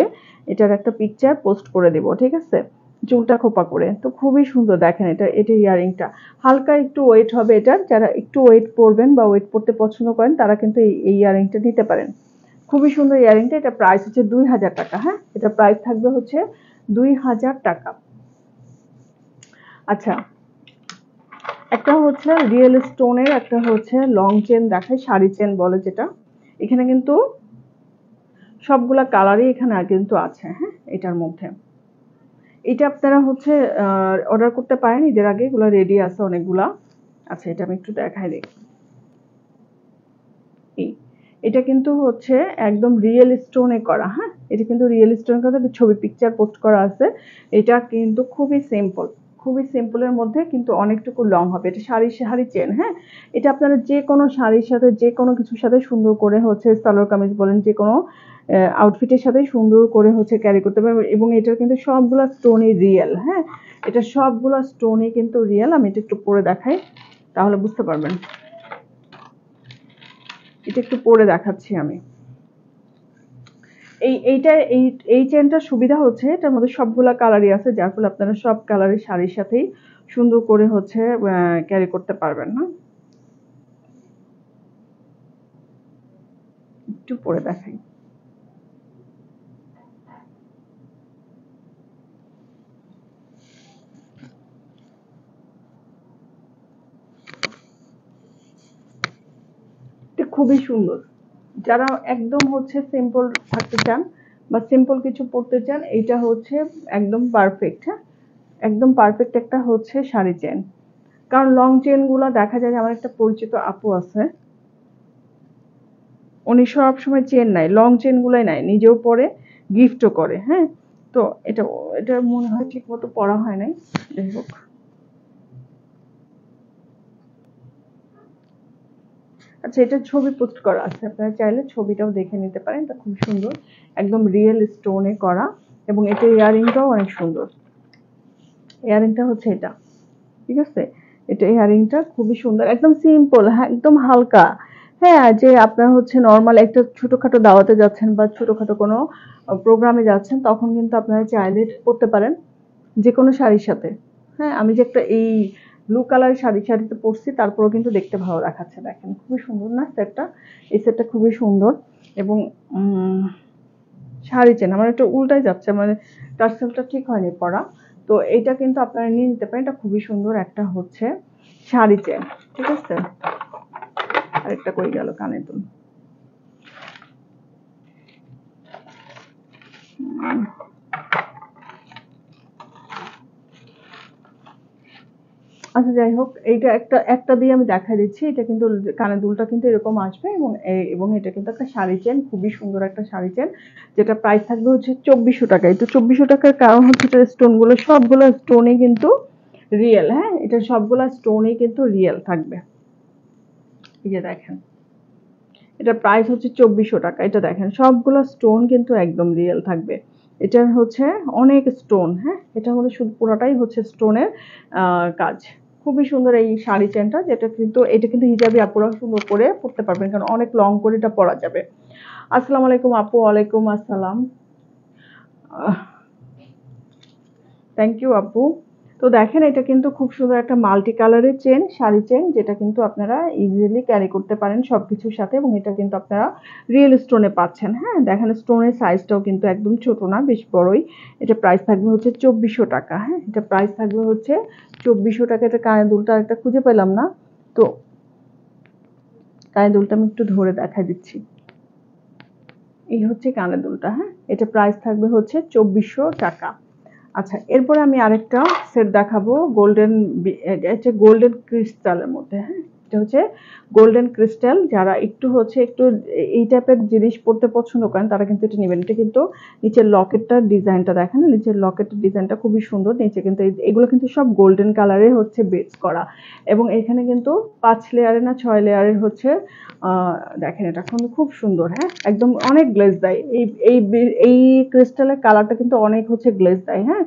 এটার একটা পিকচার পোস্ট করে দিব। ঠিক আছে, চুলটা খোপা করে তো খুবই সুন্দর। দেখেন এটা এটা ইয়ারিংটা হালকা একটু ওয়েট হবে। এটার যারা একটু ওয়েট পরবেন বা ওয়েট পরতে পছন্দ করেন তারা কিন্তু এই ইয়ারিংটা নিতে পারেন। খুবই সুন্দর ইয়ারিংটা। এটা প্রাইস হচ্ছে 2000 টাকা। হ্যাঁ, এটা প্রাইস থাকবে হচ্ছে 2000 টাকা। আচ্ছা, একটা হচ্ছে রিয়েল স্টোনের একটা হচ্ছে লং চেন দেখায়, শাড়ি চেন বলে যেটা। এখানে কিন্তু সবগুলা কালারই এখানে কিন্তু আছে। হ্যাঁ, এটার মধ্যে এটা আপনারা হচ্ছে অর্ডার করতে পারেন, ঈদের আগে এগুলো রেডি আছে অনেকগুলা। আচ্ছা, এটা আমি একটু দেখাই দিই। এটা কিন্তু হচ্ছে একদম রিয়েল স্টোনে করা। হ্যাঁ, এটা কিন্তু রিয়েল স্টোনে করা, ছবি পিকচার পোস্ট করা আছে। এটা কিন্তু খুবই সিম্পল, খুবই সিম্পলের মধ্যে কিন্তু অনেকটুকু লং হবে। এটা শাড়ি শাড়ি চেন। হ্যাঁ, এটা আপনারা যে কোনো শাড়ির সাথে যে কোনো কিছুর সাথে সুন্দর করে হচ্ছে সালোয়ার কামিজ বলেন যে কোনো আউটফিটের সাথে সুন্দর করে হচ্ছে ক্যারি করতে পারবেন এবং এটার কিন্তু সবগুলা স্টোনই রিয়েল। হ্যাঁ, এটা সবগুলা স্টোনই কিন্তু রিয়েল। আমি এটা একটু পরে দেখাই তাহলে বুঝতে পারবেন। এটা একটু পরে দেখাচ্ছি আমি। এইটা এই চেনটার সুবিধা হচ্ছে এটার মধ্যে সবগুলা কালারই আছে, যার ফলে আপনারা সব কালারের শাড়ির সাথেই সুন্দর করে হচ্ছে ক্যারি করতে পারবেন। না, একটু পরে দেখাই। এটা খুবই সুন্দর। যারা একদম হচ্ছে সিম্পল থাকতে চান বা সিম্পল কিছু পরতে চান, এইটা হচ্ছে একদম পারফেক্ট। হ্যাঁ, একদম পারফেক্ট একটা হচ্ছে শাড়ি চেন। কারণ লং চেন গুলা দেখা যায়, আমার একটা পরিচিত আপু আছে, উনি সব সময় চেন নাই, লং চেন গুলাই নাই, নিজেও পরে গিফটও করে। হ্যাঁ, তো এটা এটা মনে হয় ঠিক মতো পড়া হয় নাই, যাই হোক। আচ্ছা, এটা ছবি পোস্ট করা আছে, আপনারা চাইলে ছবিটাও দেখে নিতে পারেন। এটা খুব সুন্দর, একদম রিয়েল স্টোনে করা এবং এটা ইয়ারিংটাও অনেক সুন্দর। ইয়ারিংটা হচ্ছে এটা। ঠিক আছে, এটা ইয়ারিংটা খুবই সুন্দর, একদম সিম্পল। হ্যাঁ, একদম হালকা। হ্যাঁ, যে আপনার হচ্ছে নর্মাল একটা ছোটখাটো দাওয়াতে যাচ্ছেন বা ছোটখাটো কোনো প্রোগ্রামে যাচ্ছেন তখন কিন্তু আপনারা চাইলে পড়তে পারেন যে কোনো শাড়ির সাথে। হ্যাঁ, আমি যে একটা এই ব্লু কালারের শাড়িতে পরছি তারপরেও কিন্তু দেখতে ভালো দেখাচ্ছে। দেখেন খুবই সুন্দর না সেটটা? এই সেটটা খুবই সুন্দর এবং শাড়ি চেন আমার একটু উল্টাই যাচ্ছে, মানে টার্সেলটা ঠিক হয়নি পরা। তো এইটা কিন্তু আপনারা নিয়ে নিতে পারেন। এটা খুবই সুন্দর একটা হচ্ছে শাড়ি চেন। ঠিক আছে, আরেকটা কই গেল কানের দুল। আচ্ছা, যাই হোক, এইটা একটা একটা দিয়ে আমি দেখা দিচ্ছি। এটা কিন্তু কানের দুলটা কিন্তু এরকম আসবে এবং এবং এটা কিন্তু একটা শাড়ি চেন, খুবই সুন্দর একটা শাড়ি চেন, যেটা প্রাইস থাকবে হচ্ছে 2400 টাকা। তো 2400 টাকার কারণ হচ্ছে স্টোন গুলো সবগুলো স্টোনই কিন্তু রিয়েল। হ্যাঁ, এটা সবগুলা স্টোনই কিন্তু রিয়েল থাকবে। এই যে দেখেন, এটার প্রাইস হচ্ছে 2400 টাকা। এটা দেখেন সবগুলো স্টোন কিন্তু একদম রিয়েল থাকবে। এটার হচ্ছে অনেক স্টোন, হ্যাঁ, এটার মধ্যে শুধু পুরোটাই হচ্ছে স্টোনের কাজ। খুবই সুন্দর এই শাড়ি চেনটা, যেটা কিন্তু এটা কিন্তু হিজাবি আপুরা সুন্দর করে পরতে পারবেন, কারণ অনেক লং করে এটা পরা যাবে। আসসালামু আলাইকুম আপু। ওয়ালাইকুম আসসালাম। থ্যাংক ইউ আপু। তো দেখেন এটা কিন্তু খুব সুন্দর একটা মাল্টি কালারের চেন, শাড়ি চেন, যেটা কিন্তু আপনারা ইজিলি ক্যারি করতে পারেন সবকিছুর সাথে, এবং এটা কিন্তু আপনারা রিয়েল স্টোনে পাচ্ছেন। হ্যাঁ, দেখেন স্টোনের সাইজটাও কিন্তু একদম ছোট না, বেশ বড়ই। এটা প্রাইস থাকবে হচ্ছে 2400 টাকা। হ্যাঁ, এটা প্রাইস থাকবে হচ্ছে 2400 টাকা। এটা কানের দুলটা একটা খুঁজে পেলাম না, তো কানের দুলটা আমি একটু ধরে দেখা দিচ্ছি। এই হচ্ছে কানের দুলটা। হ্যাঁ, এটা প্রাইস থাকবে হচ্ছে 2400 টাকা। আচ্ছা, এরপরে আমি আরেকটা সেট দেখাবো গোল্ডেন, এটা গোল্ডেন ক্রিস্টালের মধ্যে। হ্যাঁ, এটা হচ্ছে গোল্ডেন ক্রিস্টাল। যারা একটু হচ্ছে একটু এই টাইপের জিনিস পড়তে পছন্দ করেন তারা কিন্তু এটা নেবেন। এটা কিন্তু নিচের লকেটটার ডিজাইনটা দেখেন, নিচের লকেটের ডিজাইনটা খুবই সুন্দর। নিচে কিন্তু এগুলো কিন্তু সব গোল্ডেন কালারে হচ্ছে বেস করা, এবং এখানে কিন্তু 5 লেয়ারের না 6 লেয়ারের হচ্ছে দেখেন এটা কিন্তু খুব সুন্দর। হ্যাঁ, একদম অনেক গ্লেজ দেয়। এই ক্রিস্টালের কালারটা কিন্তু অনেক হচ্ছে গ্লেজ দেয়। হ্যাঁ,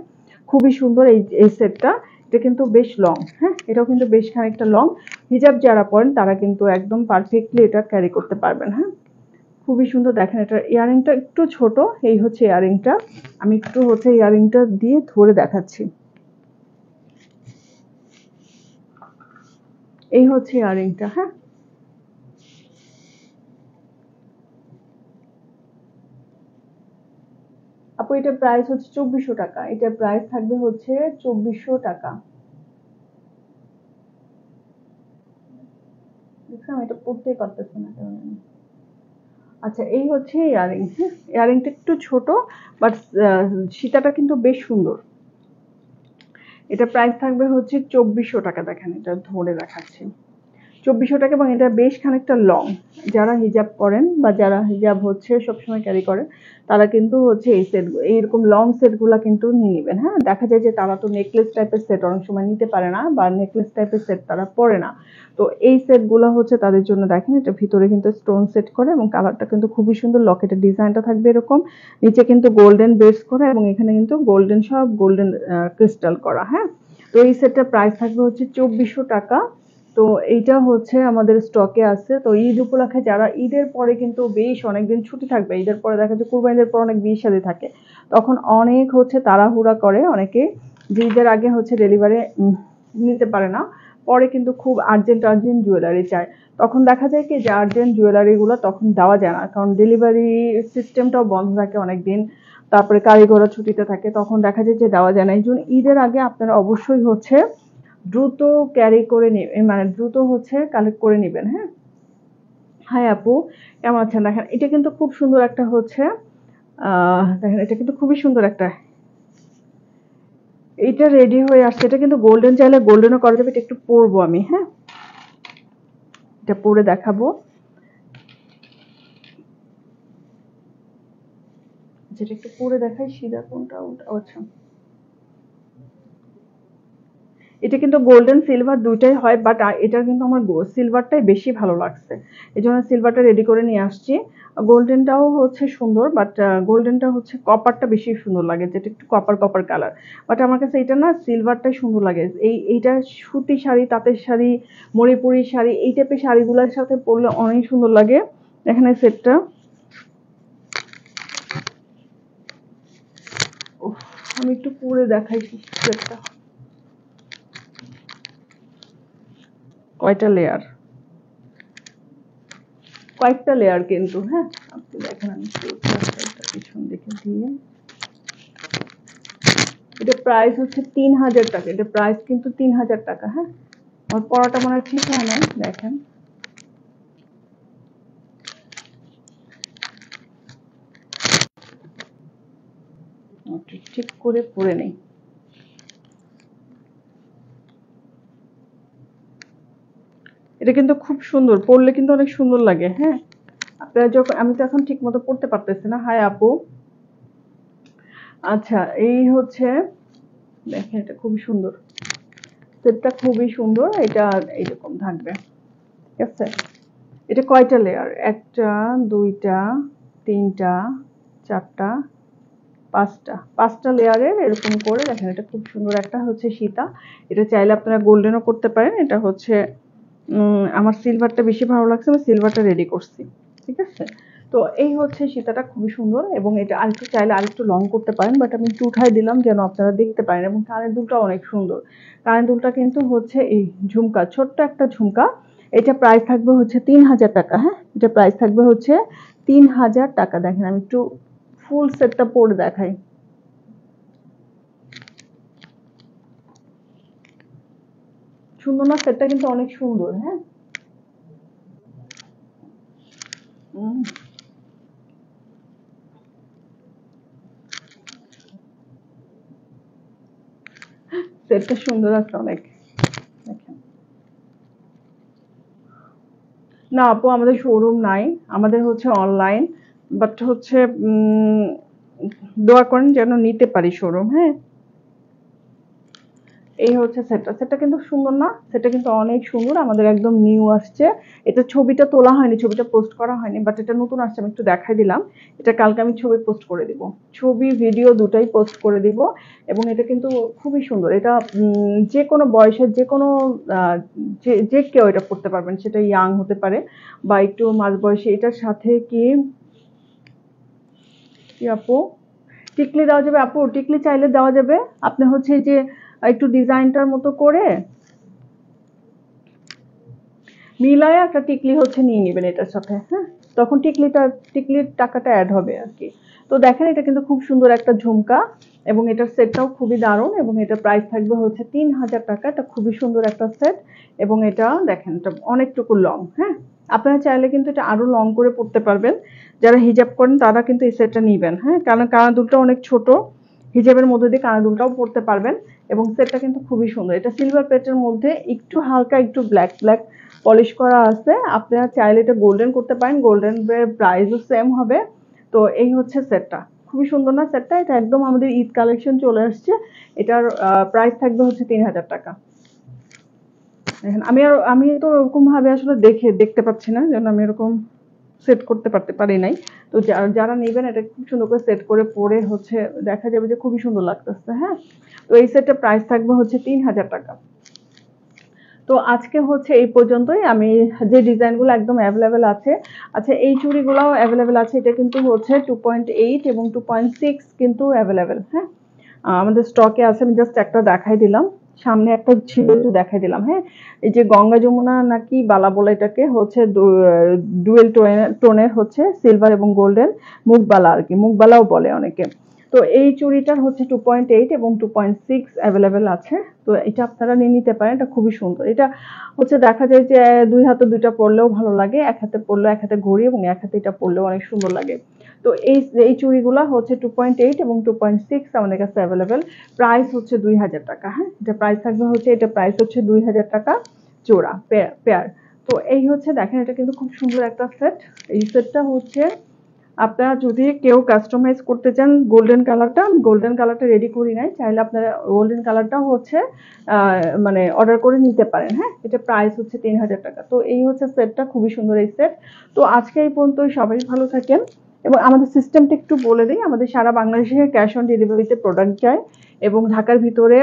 খুবই সুন্দর এই সেটটা। এটা কিন্তু বেশ লং। হ্যাঁ, এটাও কিন্তু বেশ খানিকটা লং। হিজাব যারা পরেন তারা কিন্তু একদম পারফেক্টলি এটা ক্যারি করতে পারবেন। হ্যাঁ, খুবই সুন্দর। দেখেন এটা ইয়ারিংটা একটু ছোট, এই হচ্ছে ইয়ারিংটা। আমি একটু হচ্ছে ইয়ারিংটা দিয়ে ধরে দেখাচ্ছি। এই হচ্ছে ইয়ারিংটা। হ্যাঁ, আপু এটার প্রাইস হচ্ছে 2400 টাকা। এটার প্রাইস থাকবে হচ্ছে 2400 টাকা। দেখলাম এটা পড়তেই পারতেছি না কেন জানি। আচ্ছা, এই হচ্ছে ইয়ারিং। হ্যাঁ, ইয়ারিংটা একটু ছোট, বাট সীতাটা কিন্তু বেশ সুন্দর। এটা প্রাইস থাকবে হচ্ছে 2400 টাকা। দেখেন এটা ধরে দেখাচ্ছি, 2400 টাকা, এবং এটা বেশ খানিকটা লং। যারা হিজাব করেন বা যারা হিজাব হচ্ছে সবসময় ক্যারি করেন তারা কিন্তু হচ্ছে এই সেট, এইরকম লং সেটগুলা কিন্তু নিয়ে নেবেন। হ্যাঁ, দেখা যায় যে তারা তো নেকলেস টাইপের সেট অনেক সময় নিতে পারে না, বা নেকলেস টাইপের সেট তারা পরে না। তো এই সেটগুলো হচ্ছে তাদের জন্য। দেখেন এটা ভিতরে কিন্তু স্টোন সেট করে, এবং কালারটা কিন্তু খুবই সুন্দর। লকেটের ডিজাইনটা থাকবে এরকম, নিচে কিন্তু গোল্ডেন বেস করা, এবং এখানে কিন্তু গোল্ডেন সব গোল্ডেন ক্রিস্টাল করা। হ্যাঁ, তো এই সেটটার প্রাইস থাকবে হচ্ছে 2400 টাকা। তো এইটা হচ্ছে আমাদের স্টকে আছে। তো ঈদ উপলক্ষে যারা ঈদের পরে কিন্তু বেশ অনেকদিন ছুটি থাকবে, ঈদের পরে দেখা যায় কুরবানিদের পর অনেক বিয়ে শাদী থাকে, তখন অনেক হচ্ছে তাড়াহুড়া করে অনেকে, যে ঈদের আগে হচ্ছে ডেলিভারি নিতে পারে না, পরে কিন্তু খুব আর্জেন্ট আর্জেন্ট জুয়েলারি চায়। তখন দেখা যায় কি যে আর্জেন্ট জুয়েলারিগুলো তখন দেওয়া যায় না, কারণ ডেলিভারি সিস্টেমটাও বন্ধ থাকে অনেকদিন, তারপরে কারিগররা ছুটিতে থাকে, তখন দেখা যায় যে দেওয়া যায় না। এই জন্য ঈদের আগে আপনারা অবশ্যই হচ্ছে দ্রুত ক্যারি করে নেবেন, মানে দ্রুত হচ্ছে কালেক্ট করে নেবেন। হ্যাঁ, হাই আপু, কেমন আছেন? দেখেন এটা কিন্তু খুব সুন্দর একটা হচ্ছে দেখেন এটা কিন্তু খুবই সুন্দর একটা, এটা রেডি হয়ে আসছে। এটা কিন্তু গোল্ডেন, চাইলে গোল্ডেনও করা যাবে। এটা একটু পরবো আমি। হ্যাঁ, এটা পরে দেখাবো। যেটা একটু পরে দেখাই, সিধা কোনটা আচ্ছা, এটা কিন্তু গোল্ডেন সিলভার দুইটাই হয়, বাট এটা কিন্তু আমার সিলভারটাই বেশি ভালো লাগছে, এই জন্য সিলভারটা রেডি করে নিয়ে আসছি। গোল্ডেনটাও হচ্ছে সুন্দর, বাট গোল্ডেনটা হচ্ছে কপারটা বেশি সুন্দর লাগে, যেটা একটু কপার কপার কালার। বাট আমার কাছে এটা না সিলভারটাই সুন্দর লাগে। এইটা সুতি শাড়ি, তাঁতের শাড়ি, মণিপুরি শাড়ি, এই টাইপের শাড়িগুলোর সাথে পরলে অনেক সুন্দর লাগে। এখানে সেটটা, আমি একটু পরে দেখাই সেটটা কয়টা লেয়ার, কয়েকটা লেয়ার কিন্তু। হ্যাঁ, আপনি দেখেন আমি পিছন দিকে দিয়ে, এটা প্রাইস হচ্ছে 3000 টাকা। এটা প্রাইস কিন্তু 3000 টাকা। হ্যাঁ, আমার পড়াটা মনে হয় ঠিক হয় না, দেখেন ঠিক করে পরে নেই। এটা কিন্তু খুব সুন্দর, পরলে কিন্তু অনেক সুন্দর লাগে। হ্যাঁ, আপনারা যখন, আমি তো এখন ঠিক মতো পড়তে পারতেছি না। হাই আপু। আচ্ছা, এই হচ্ছে দেখেন এটা খুবই সুন্দর, সেটটা খুবই সুন্দর। এটা এইরকম থাকবে, ঠিক আছে। এটা কয়টা লেয়ার? 1টা 2টা 3টা 4টা 5টা লেয়ারের এরকম করে দেখেন, এটা খুব সুন্দর একটা হচ্ছে সীতা। এটা চাইলে আপনারা গোল্ডেনও করতে পারেন। এটা হচ্ছে আমার সিলভারটা বেশি ভালো লাগছে, আমি সিলভারটা রেডি করছি। ঠিক আছে, তো এই হচ্ছে সীতাটা খুবই সুন্দর এবং এটা আরেকটু চাইলে আরেকটু লং করতে পারেন, বাট আমি একটু উঠাই দিলাম যেন আপনারা দেখতে পারেন। এবং কানের দুলটা অনেক সুন্দর। কানের দুলটা কিন্তু হচ্ছে এই ঝুমকা, ছোট্ট একটা ঝুমকা। এটা প্রাইস থাকবে হচ্ছে 3000 টাকা। হ্যাঁ, এটা প্রাইস থাকবে হচ্ছে 3000 টাকা। দেখেন আমি একটু ফুল সেটটা পরে দেখাই। সুন্দর না? সেটটা কিন্তু অনেক সুন্দর। হ্যাঁ, সেটটা সুন্দর আছে অনেক। দেখেন, না আপু আমাদের শোরুম নাই, আমাদের হচ্ছে অনলাইন। বাট হচ্ছে দোয়া করেন যেন নিতে পারি শোরুম। হ্যাঁ, এই হচ্ছে সেটটা। সেটটা কিন্তু সুন্দর না? সেটটা কিন্তু অনেক সুন্দর, আমাদের একদম নিউ আসছে। এটা ছবিটা তোলা হয়নি, ছবিটা পোস্ট করা হয়নি, বাট এটা নতুন আসছে, আমি একটু দেখাই দিলাম। এটা কালকে আমি ছবি পোস্ট করে দিব, ছবি ভিডিও দুটাই পোস্ট করে দিব। এবং এটা কিন্তু খুবই সুন্দর। এটা যে কোনো বয়সের যে কোনো যে যে কেউ এটা পড়তে পারবেন, সেটা ইয়াং হতে পারে বা একটু মাঝ বয়সী। এটার সাথে কি কি আপু টিকলি দেওয়া যাবে? আপু টিকলি চাইলে দেওয়া যাবে। আপনি হচ্ছে এই যে একটু ডিজাইনটার মতো করে মিলায়ে একটা টিকলি হচ্ছে নিয়ে নেবেন এটার সাথে। হ্যাঁ, তখন টিকলির টাকাটা অ্যাড হবে আর কি। তো দেখেন, এটা কিন্তু খুব সুন্দর একটা ঝুমকা এবং এটার সেটটাও খুবই দারুণ এবং এটা প্রাইস থাকবে হচ্ছে 3000 টাকা। এটা খুবই সুন্দর একটা সেট এবং এটা দেখেন, এটা অনেকটুকু লং। হ্যাঁ, আপনারা চাইলে কিন্তু এটা আরো লং করে পড়তে পারবেন। যারা হিজাব করেন তারা কিন্তু এই সেটটা নিবেন। হ্যাঁ, কারণ কানের দুলটা অনেক ছোট, হিজাবের মধ্যে দিয়ে কানের দুলটাও পড়তে পারবেন এবং সেটটা কিন্তু খুবই সুন্দর। এটা সিলভার প্লেটের মধ্যে একটু হালকা একটু ব্ল্যাক ব্ল্যাক পলিশ করা আছে। আপনারা চাইলে এটা গোল্ডেন করতে পারেন, গোল্ডেনের প্রাইসও সেম হবে। তো এই হচ্ছে সেটটা, খুবই সুন্দর না সেটটা? এটা একদম আমাদের ঈদ কালেকশন চলে আসছে। এটার প্রাইস থাকবে হচ্ছে 3000 টাকা। দেখেন, আমি তো ওরকম ভাবে আসলে দেখতে পাচ্ছি না, যেন আমি এরকম সেট করতে পারি নাই। তো যারা নেবেন এটা খুব সুন্দর করে সেট করে পরে হচ্ছে দেখা যাবে যে খুবই সুন্দর লাগতেছে। হ্যাঁ, তো এই সেটটা প্রাইস থাকবে হচ্ছে 3000 টাকা। তো আজকে হচ্ছে এই পর্যন্তই। আমি যে ডিজাইনগুলো একদম অ্যাভেলেবেল আছে, আচ্ছা এই চুড়িগুলোও অ্যাভেলেবেল আছে। এটা কিন্তু হচ্ছে 2.8 এবং 2.6 কিন্তু অ্যাভেলেবেল। হ্যাঁ, আমাদের স্টকে আছে। আমি জাস্ট একটা দেখাই দিলাম, সামনে একটা ছিল একটু দেখাই দিলাম। হ্যাঁ, এই যে গঙ্গা যমুনা নাকি বালা বলে এটাকে হচ্ছে ডুয়েল টোনের হচ্ছে সিলভার এবং গোল্ডেন মুখবালা আর কি, মুখবালাও বলে অনেকে। তো এই চুড়িটার হচ্ছে 2.8 এবং 2.6 অ্যাভেলেবেল আছে। তো এটা আপনারা নিয়ে নিতে পারেন, এটা খুবই সুন্দর। এটা হচ্ছে দেখা যায় যে দুই হাতে দুইটা পরলেও ভালো লাগে, এক হাতে পরলেও, এক হাতে ঘড়ি এবং এক হাতে এটা পরলেও অনেক সুন্দর লাগে। তো এই চুড়িগুলা হচ্ছে 2.8 এবং 2.6 আমাদের কাছে অ্যাভেলেবেল। প্রাইস হচ্ছে 2000 টাকা। হ্যাঁ, এটা প্রাইস থাকবে হচ্ছে, এটা প্রাইস হচ্ছে 2000 টাকা জোড়া পেয়ার। তো এই হচ্ছে দেখেন, এটা কিন্তু খুব সুন্দর একটা সেট। এই সেটটা হচ্ছে আপনারা যদি কেউ কাস্টমাইজ করতে চান, গোল্ডেন কালারটা রেডি করি নাই, চাইলে আপনারা গোল্ডেন কালারটাও হচ্ছে মানে অর্ডার করে নিতে পারেন। হ্যাঁ, এটা প্রাইস হচ্ছে 3000 টাকা। তো এই হচ্ছে সেটটা, খুবই সুন্দর এই সেট। তো আজকে এই পর্যন্তই, সবাই ভালো থাকেন। এবং আমাদের সিস্টেমটা একটু বলে দিই, আমাদের সারা বাংলাদেশে ক্যাশ অন ডেলিভারিতে প্রোডাক্ট যায় এবং ঢাকার ভিতরে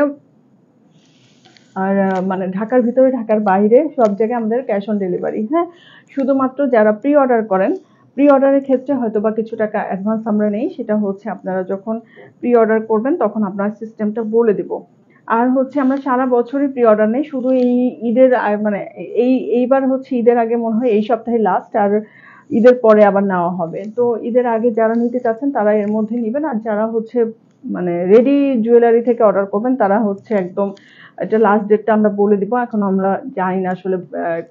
আর মানে ঢাকার ভিতরে ঢাকার বাইরে সব জায়গায় আমাদের ক্যাশ অন ডেলিভারি। হ্যাঁ, শুধুমাত্র যারা প্রি অর্ডার করেন, প্রি অর্ডারের ক্ষেত্রে হয়তো বা কিছু টাকা অ্যাডভান্স আমরা নেই, সেটা হচ্ছে আপনারা যখন প্রি অর্ডার করবেন তখন আপনার সিস্টেমটা বলে দিব। আর হচ্ছে আমরা সারা বছরই প্রি অর্ডার নেই, শুধু এই ঈদের মানে এইবার হচ্ছে ঈদের আগে মনে হয় এই সপ্তাহে লাস্ট, আর ঈদের পরে আবার নেওয়া হবে। তো ঈদের আগে যারা নিতে চাচ্ছেন তারা এর মধ্যে নেবেন, আর যারা হচ্ছে মানে রেডি জুয়েলারি থেকে অর্ডার করবেন তারা হচ্ছে একদম এটা লাস্ট ডেটটা আমরা বলে দিব। এখন আমরা জানি না আসলে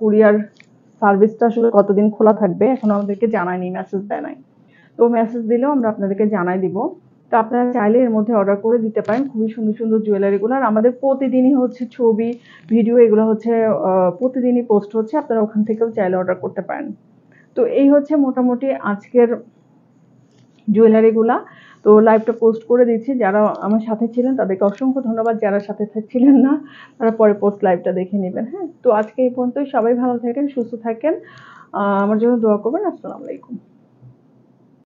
কুরিয়ার সার্ভিসটা আসলে কতদিন খোলা থাকবে, এখন আমাদেরকে জানায়নি, মেসেজ দেয় নাই। তো মেসেজ দিলেও আমরা আপনাদেরকে জানাই দিব। তো আপনারা চাইলে এর মধ্যে অর্ডার করে দিতে পারেন খুবই সুন্দর সুন্দর জুয়েলারিগুলো। আর আমাদের প্রতিদিনই হচ্ছে ছবি ভিডিও এগুলো হচ্ছে প্রতিদিনই পোস্ট হচ্ছে, আপনারা ওখান থেকেও চাইলে অর্ডার করতে পারেন। তো এই হচ্ছে মোটামুটি আজকের জুয়েলারিগুলা। তো লাইভটা পোস্ট করে দিচ্ছি, যারা আমার সাথে ছিলেন তাদেরকে অসংখ্য ধন্যবাদ, যারা সাথে ছিলেন না তারা পরে পোস্ট লাইভটা দেখে নেবেন। হ্যাঁ, তো আজকে এই পর্যন্তই, সবাই ভালো থাকেন, সুস্থ থাকেন। আমার জন্য দোয়া করবেন। আসসালামু আলাইকুম।